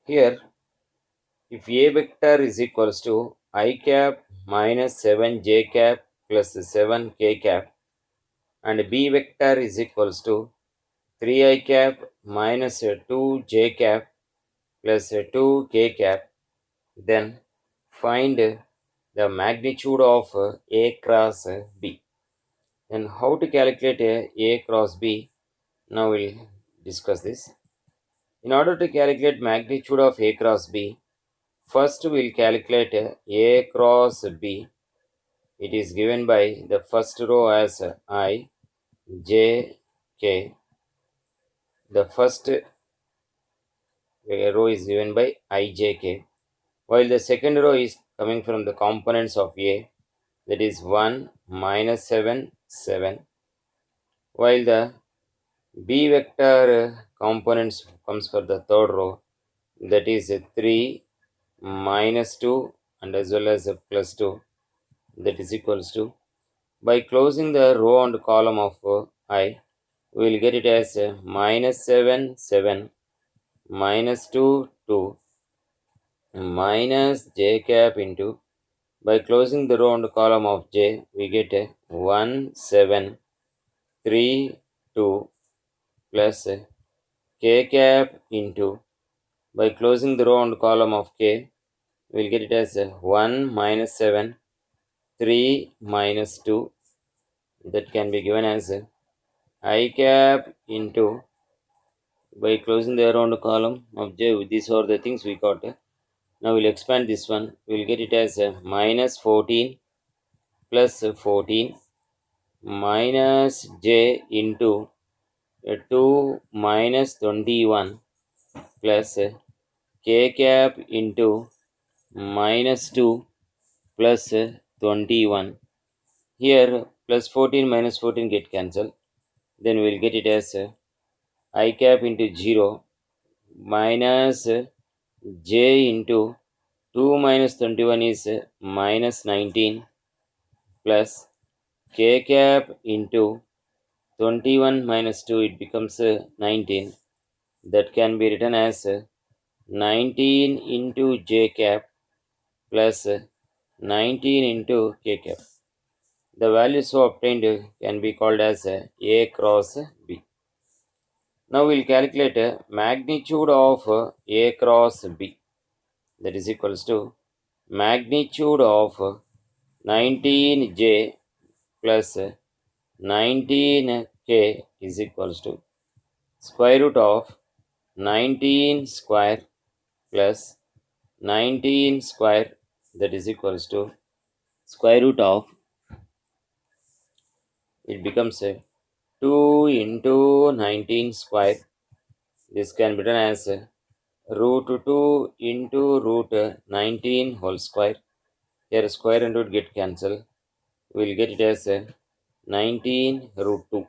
Here, if A vector is equals to I cap minus 7j cap plus 7k cap, and B vector is equals to 3I cap minus 2j cap plus 2k cap, then find the magnitude of A cross B. Then how to calculate A cross B? Now we'll discuss this. In order to calculate magnitude of A cross B, first we'll calculate A cross B. It is given by the first row as I, J, K. The first row is given by I, J, K. While the second row is coming from the components of A, that is 1, minus 7, 7. While the B vector components comes for the third row, that is 3, minus 2, and as well as plus 2, that is equals to. By closing the row and column of I, we will get it as minus 7, 7, minus 2, 2, minus j cap into. By closing the row and column of j, we get 1, 7, 3, 2, plus k cap into. By closing the row and column of k, we will get it as 1, minus 7, 3, minus 2. That can be given as I cap into. By closing the row and column of j, these are the things we got. Now we'll expand this one. We'll get it as minus 14 plus 14 minus j into 2 minus 21 plus k cap into minus 2 plus 21. Here plus 14 minus 14 get cancelled. Then we'll get it as I cap into 0 minus j into 2 minus 21 is minus 19 plus k cap into 21 minus 2, it becomes 19. That can be written as 19 into j cap plus 19 into k cap. The values so obtained can be called as A cross B. Now we'll calculate magnitude of A cross B. That is equals to magnitude of 19j plus 19k is equals to square root of 19 square plus 19 square, that is equals to square root of, it becomes 2 into 19 square. This can be done as root 2 into root 19 whole square. Here square and root get cancelled. We will get it as 19 root 2.